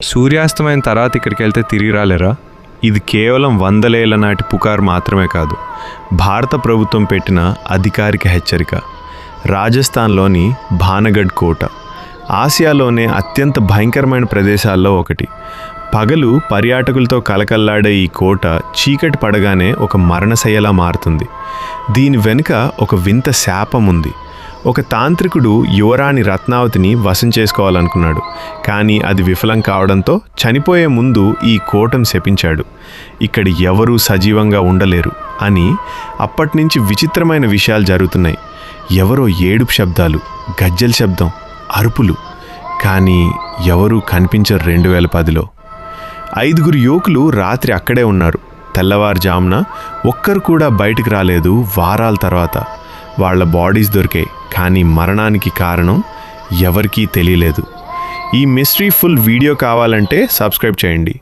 సూర్యాస్తమైన తర్వాత ఇక్కడికి వెళ్తే తిరిగి రాలేరా? ఇది కేవలం వందలేళ్ల నాటి పుకారు మాత్రమే కాదు, భారత ప్రభుత్వం పెట్టిన అధికారిక హెచ్చరిక. రాజస్థాన్లోని భానగఢ్ కోట ఆసియాలోనే అత్యంత భయంకరమైన ప్రదేశాల్లో ఒకటి. పగలు పర్యాటకులతో కలకల్లాడే ఈ కోట చీకటి పడగానే ఒక మరణశయ్యలా మారుతుంది. దీని వెనుక ఒక వింత శాపం ఉంది. ఒక తాంత్రికుడు యువరాణి రత్నావతిని వశం చేసుకోవాలనుకున్నాడు, కానీ అది విఫలం కావడంతో చనిపోయే ముందు ఈ కోటను శపించాడు. ఇక్కడ ఎవరూ సజీవంగా ఉండలేరు అని. అప్పటినుంచి విచిత్రమైన విషయాలు జరుగుతున్నాయి. ఎవరో ఏడుపు శబ్దాలు, గజ్జెల శబ్దం, అరుపులు, కానీ ఎవరూ కనిపించరు. 2010లో 5 యువకులు రాత్రి అక్కడే ఉన్నారు. తెల్లవారుజామున ఒక్కరు కూడా బయటికి రాలేదు. వారాల తర్వాత వాళ్ళ బాడీస్ దొరికాయి, కానీ మరణానికి కారణం ఎవరికీ తెలియలేదు. ఈ మిస్టరీ ఫుల్ వీడియో కావాలంటే సబ్స్క్రైబ్ చేయండి.